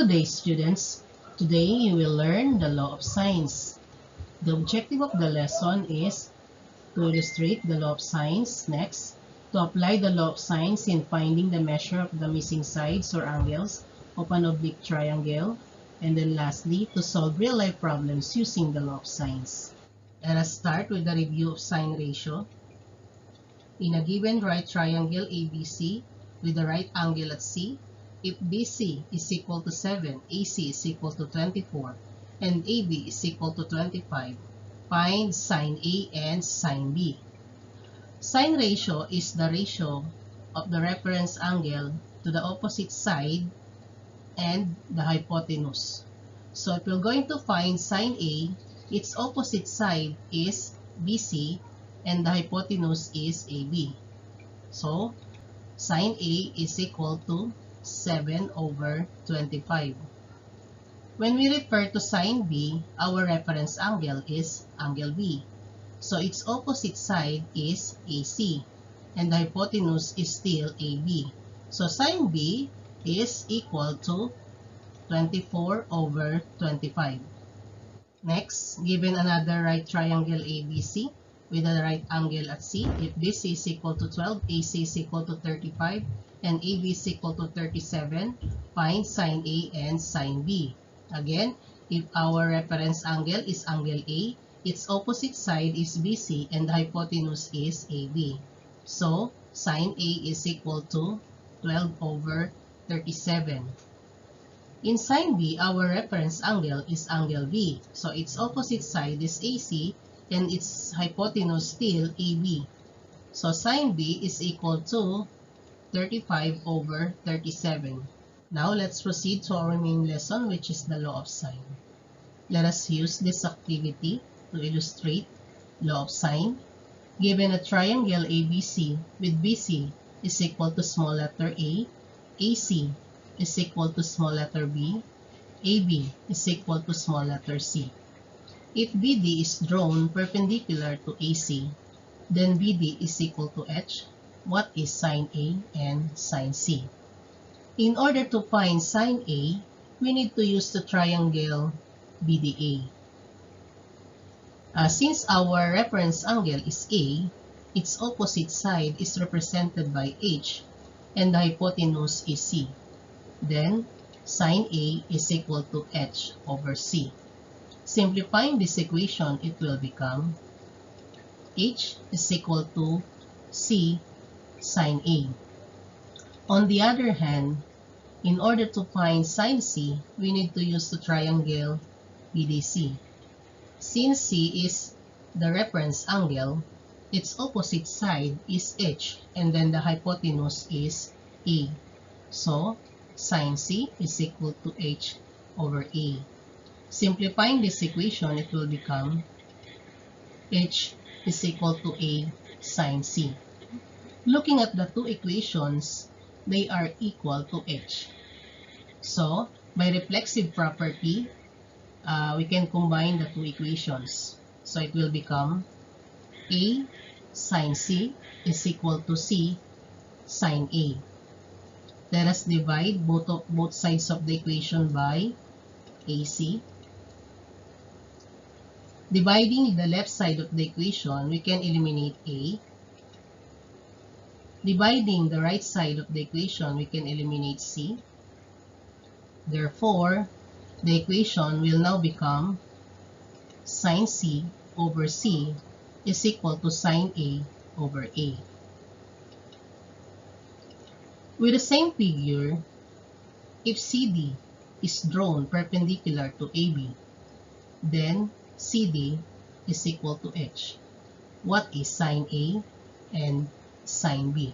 Good day, students. Today you will learn the law of sines. The objective of the lesson is to illustrate the law of sines. Next, to apply the law of sines in finding the measure of the missing sides or angles of an oblique triangle. And then lastly, to solve real-life problems using the law of sines. Let us start with the review of sine ratio. In a given right triangle ABC with a right angle at C, if BC is equal to 7, AC is equal to 24, and AB is equal to 25, find sine A and sine B. Sine ratio is the ratio of the reference angle to the opposite side and the hypotenuse. So if we're going to find sine A, its opposite side is BC and the hypotenuse is AB. So sine A is equal to 7 over 25. When we refer to sine B, our reference angle is angle B. So its opposite side is AC, and the hypotenuse is still AB. So sine B is equal to 24 over 25. Next, given another right triangle ABC with a right angle at C, if BC is equal to 12, AC is equal to 35, and AB is equal to 37, find sine A and sine B. Again, if our reference angle is angle A, its opposite side is BC and the hypotenuse is AB. So, sine A is equal to 12 over 37. In sine B, our reference angle is angle B. So, its opposite side is AC and its hypotenuse still AB. So, sine B is equal to 35 over 37. Now, let's proceed to our main lesson, which is the law of sine. Let us use this activity to illustrate law of sine. Given a triangle ABC with BC is equal to small letter A, AC is equal to small letter B, AB is equal to small letter C. If BD is drawn perpendicular to AC, then BD is equal to H. What is sine A and sine C? In order to find sine A, we need to use the triangle BDA. Since our reference angle is A, its opposite side is represented by H and the hypotenuse is C. Then, sine A is equal to H over C. Simplifying this equation, it will become H is equal to C sine A. On the other hand, in order to find sine C, we need to use the triangle BDC. Since C is the reference angle, its opposite side is H and then the hypotenuse is A. So, sine C is equal to H over A. Simplifying this equation, it will become H is equal to A sine C. Looking at the two equations, they are equal to H. So, by reflexive property, we can combine the two equations. So, it will become A sine C is equal to C sine A. Let us divide both sides of the equation by AC. Dividing the left side of the equation, we can eliminate A. Dividing the right side of the equation, we can eliminate C. Therefore, the equation will now become sine C over C is equal to sine A over A. With the same figure, if CD is drawn perpendicular to AB, then CD is equal to H. What is sine A and sine B?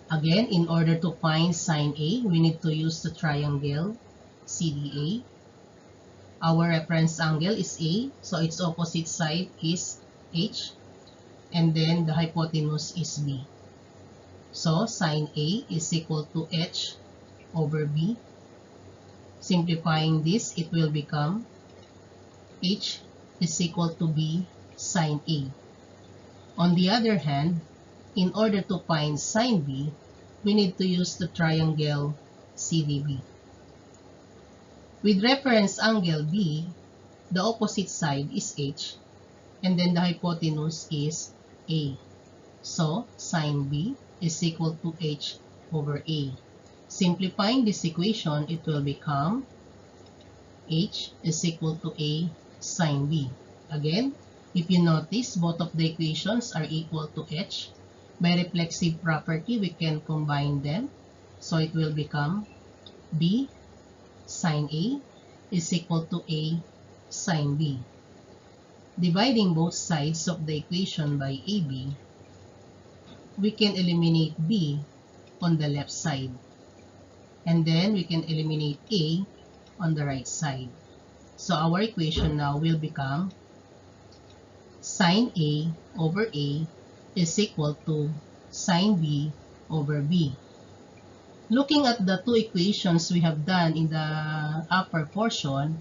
Again, in order to find sine A, we need to use the triangle CDA. Our reference angle is A, so its opposite side is H, and then the hypotenuse is B. So, sine A is equal to H over B. Simplifying this, it will become H is equal to B sine A. On the other hand, in order to find sine B, we need to use the triangle CDB. With reference angle B, the opposite side is H, and then the hypotenuse is A. So, sine B is equal to H over A. Simplifying this equation, it will become H is equal to A sine B. Again, if you notice, both of the equations are equal to H. By reflexive property, we can combine them. So it will become B sine A is equal to A sine B. Dividing both sides of the equation by AB, we can eliminate B on the left side. And then we can eliminate A on the right side. So our equation now will become sine A over A is equal to sine B over B. Looking at the two equations we have done in the upper portion,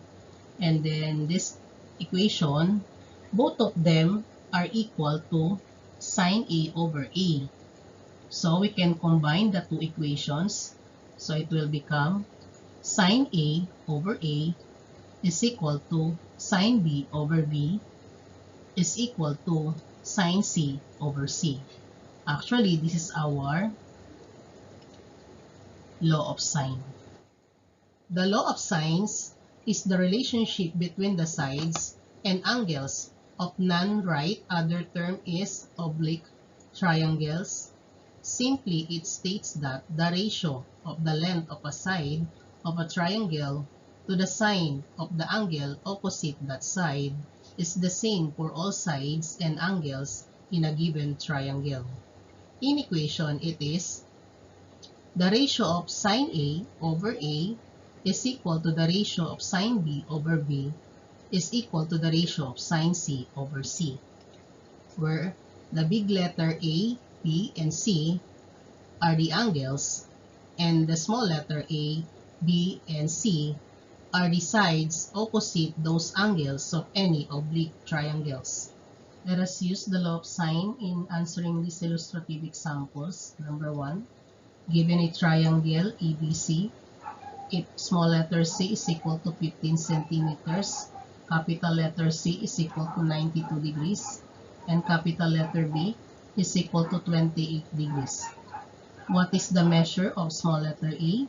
and then this equation, both of them are equal to sine A over A. So we can combine the two equations. So it will become sine A over A is equal to sine B over B is equal to sine C over C. Actually, this is our law of sine. The law of sines is the relationship between the sides and angles of non-right, other term is oblique triangles. Simply, it states that the ratio of the length of a side of a triangle to the sine of the angle opposite that side is the same for all sides and angles in a given triangle. In equation, it is the ratio of sine A over A is equal to the ratio of sine B over B is equal to the ratio of sine C over C, where the big letter A, B, and C are the angles, and the small letter A, B, and C are the sides opposite those angles of any oblique triangles. Let us use the law of sine in answering these illustrative examples. Number 1, given a triangle ABC, if small letter C is equal to 15 centimeters, capital letter C is equal to 92 degrees, and capital letter B is equal to 28 degrees. What is the measure of small letter A,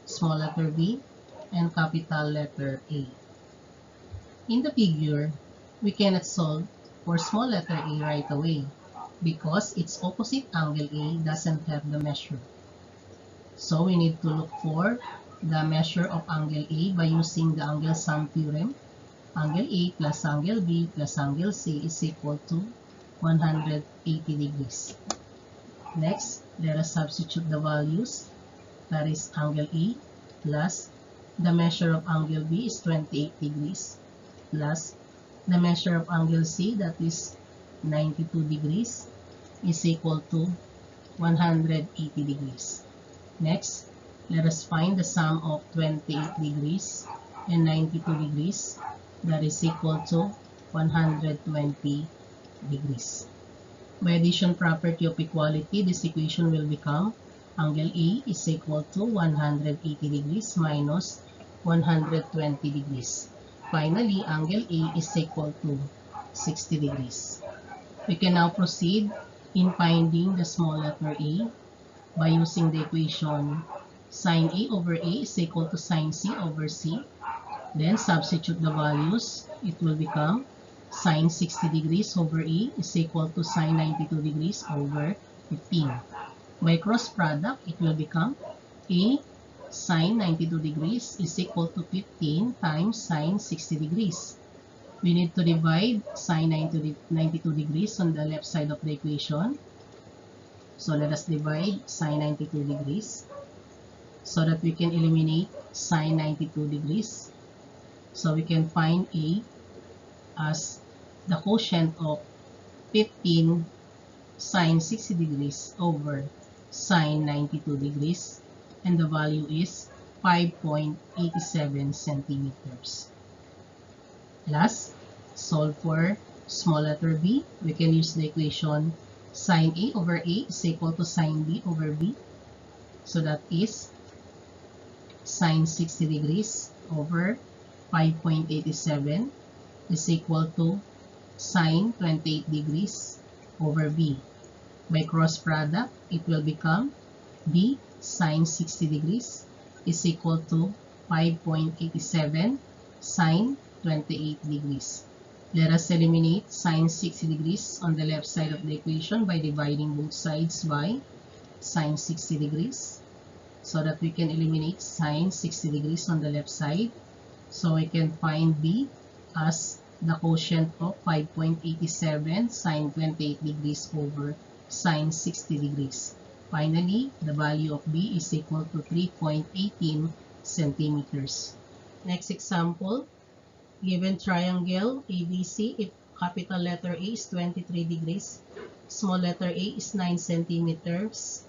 small letter B, and capital letter A? In the figure, we cannot solve for small letter A right away because its opposite angle A doesn't have the measure. So we need to look for the measure of angle A by using the angle sum theorem. Angle A plus angle B plus angle C is equal to 180 degrees. Next, let us substitute the values. That is angle A plus the measure of angle B is 28 degrees plus the measure of angle C, that is 92 degrees, is equal to 180 degrees. Next, let us find the sum of 28 degrees and 92 degrees, that is equal to 120 degrees. By addition property of equality, this equation will become angle A is equal to 180 degrees minus 120 degrees. Finally, angle A is equal to 60 degrees. We can now proceed in finding the small letter A by using the equation sine A over A is equal to sine C over C. Then substitute the values. It will become sine 60 degrees over A is equal to sine 92 degrees over 15. By cross product, it will become A sine 92 degrees is equal to 15 times sine 60 degrees. We need to divide sine 92 degrees on the left side of the equation. So let us divide sine 92 degrees so that we can eliminate sine 92 degrees. So we can find A as the quotient of 15 sine 60 degrees over sine 92 degrees, and the value is 5.87 centimeters. Last, solve for small letter B. We can use the equation sine A over A is equal to sine B over B. So that is sine 60 degrees over 5.87 is equal to sine 28 degrees over b. By cross product, it will become b sine 60 degrees is equal to 5.87 sine 28 degrees. Let us eliminate sine 60 degrees on the left side of the equation by dividing both sides by sine 60 degrees, so that we can eliminate sine 60 degrees on the left side. So we can find b as the quotient of 5.87 sine 28 degrees over sine 60 degrees. Finally, the value of b is equal to 3.18 centimeters. Next example, given triangle ABC, if capital letter A is 23 degrees, small letter a is 9 centimeters,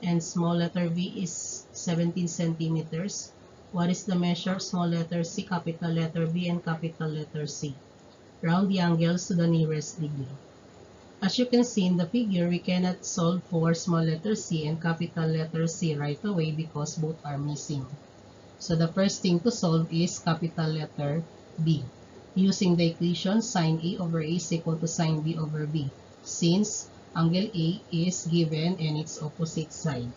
and small letter b is 17 centimeters. What is the measure of small letter c, capital letter b, and capital letter c? Round the angles to the nearest degree. As you can see in the figure, we cannot solve for small letter c and capital letter c right away because both are missing. So the first thing to solve is capital letter b. Using the equation sine a over a is equal to sine b over b, since angle A is given and its opposite side.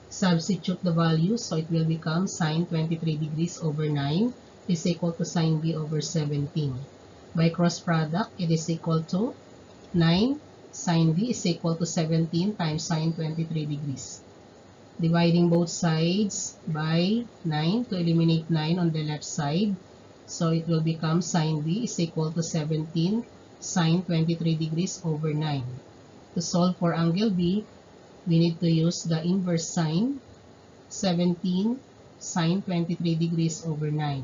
Substitute the values, so it will become sine 23 degrees over 9 is equal to sine b over 17. By cross product, it is equal to 9 sine b is equal to 17 times sine 23 degrees. Dividing both sides by 9 to eliminate 9 on the left side. So it will become sine b is equal to 17 sine 23 degrees over 9. To solve for angle b, we need to use the inverse sign, 17 sine 23 degrees over 9.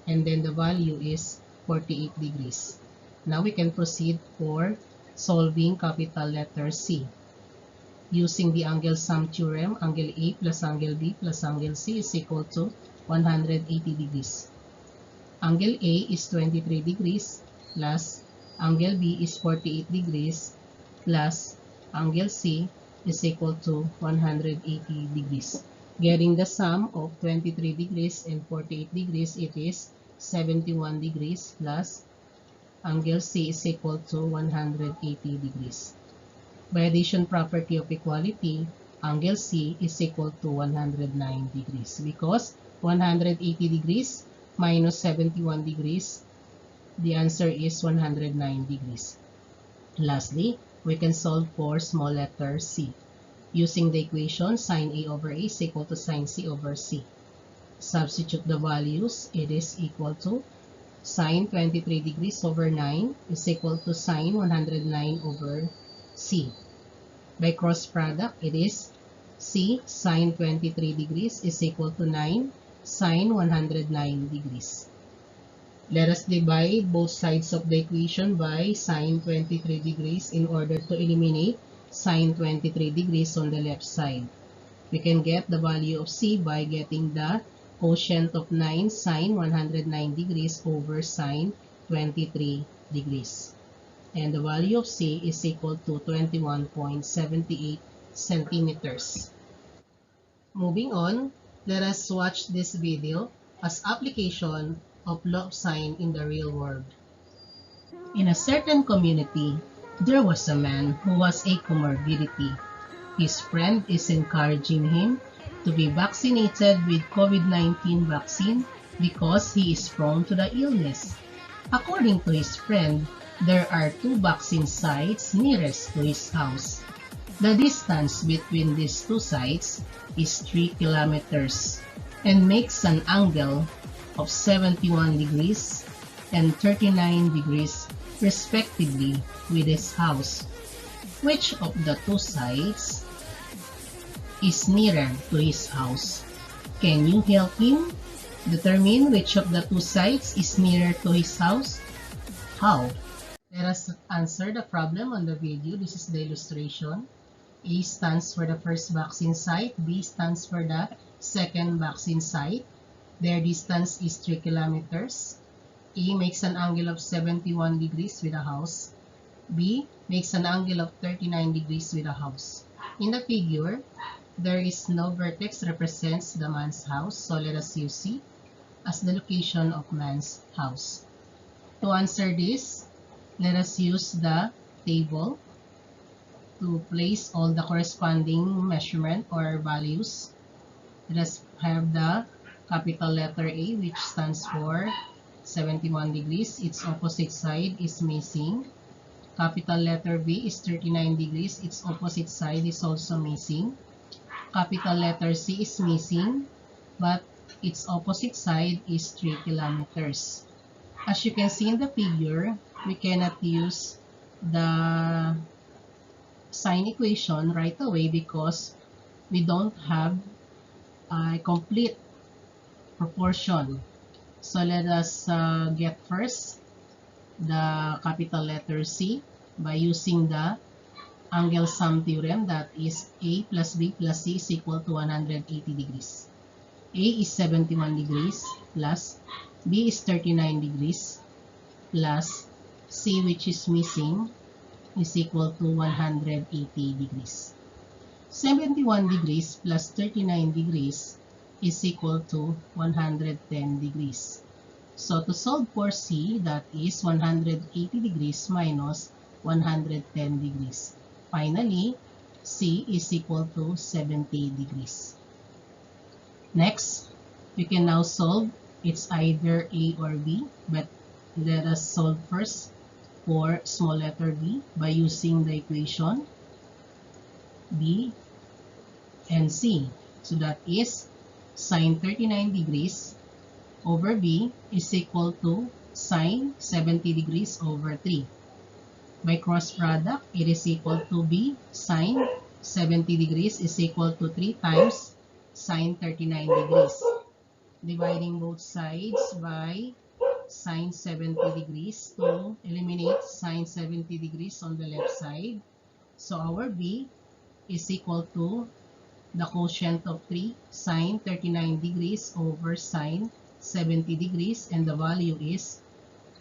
And then the value is 48 degrees. Now we can proceed for solving capital letter C. Using the angle sum theorem, angle A plus angle B plus angle C is equal to 180 degrees. Angle A is 23 degrees plus angle B is 48 degrees plus angle C is equal to 180 degrees. Getting the sum of 23 degrees and 48 degrees, it is 71 degrees plus angle C is equal to 180 degrees. By addition property of equality, angle C is equal to 109 degrees because 180 degrees minus 71 degrees, the answer is 109 degrees. Lastly, we can solve for small letter c. Using the equation sine A over A is equal to sine C over C. Substitute the values, it is equal to sine 23 degrees over 9 is equal to sine 109 over C. By cross product, it is C sine 23 degrees is equal to 9 sine 109 degrees. Let us divide both sides of the equation by sine 23 degrees in order to eliminate sine 23 degrees on the left side. We can get the value of C by getting the quotient of 9 sine 109 degrees over sine 23 degrees. And the value of C is equal to 21.78 centimeters. Moving on, let us watch this video as application of law of sine in the real world. In a certain community, there was a man who was a comorbidity. His friend is encouraging him to be vaccinated with COVID-19 vaccine because he is prone to the illness. According to his friend, there are 2 vaccine sites nearest to his house. The distance between these 2 sites is 3 kilometers and makes an angle of 71 degrees and 39 degrees respectively with his house. Which of the 2 sites is nearer to his house? Can you help him determine which of the 2 sites is nearer to his house? How? Let us answer the problem on the video. This is the illustration. A stands for the first vaccine site, B stands for the second vaccine site. Their distance is 3 kilometers. A makes an angle of 71 degrees with a house. B makes an angle of 39 degrees with a house. In the figure, there is no vertex represents the man's house, so let us use C. as the location of man's house. To answer this, let us use the table to place all the corresponding measurement or values. Let us have the capital letter A, which stands for 71 degrees. Its opposite side is missing. Capital letter B is 39 degrees. Its opposite side is also missing. Capital letter C is missing, but its opposite side is 3 kilometers. As you can see in the figure, we cannot use the sine equation right away because we don't have a complete proportion. So let us get first the capital letter C by using the angle sum theorem, that is A plus B plus C is equal to 180 degrees. A is 71 degrees plus B is 39 degrees plus C, which is missing, is equal to 180 degrees. 71 degrees plus 39 degrees is equal to 110 degrees. So to solve for C, that is 180 degrees minus 110 degrees. Finally, C is equal to 70 degrees. Next, we can now solve. It's either A or B, but let us solve first for small letter b by using the equation B and C. So that is sine 39 degrees over B is equal to sine 70 degrees over 3. By cross product, it is equal to B sine 70 degrees is equal to 3 times sine 39 degrees. Dividing both sides by sine 70 degrees to eliminate sine 70 degrees on the left side. So our B is equal to the quotient of 3 sine 39 degrees over sine 70 degrees, and the value is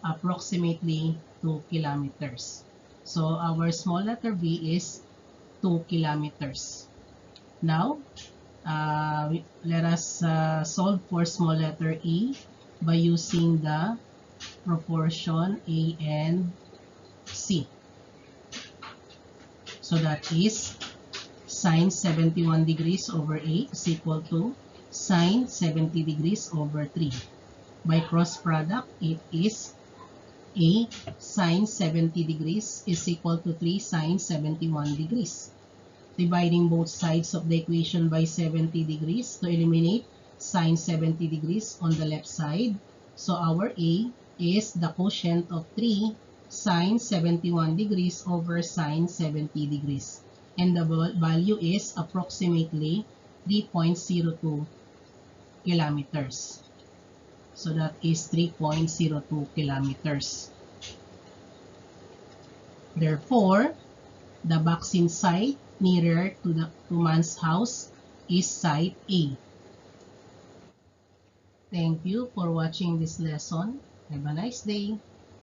approximately 2 kilometers. So our small letter B is 2 kilometers. Now, let us solve for small letter E by using the proportion A and C. So that is sine 71 degrees over A is equal to sine 70 degrees over 3. By cross product, it is A sine 70 degrees is equal to 3 sine 71 degrees. Dividing both sides of the equation by 70 degrees to eliminate sine 70 degrees on the left side. So our A is the quotient of 3 sine 71 degrees over sine 70 degrees. And the value is approximately 3.02 kilometers. So that is 3.02 kilometers. Therefore, the vaccine site nearer to man's house is site A. Thank you for watching this lesson. Have a nice day.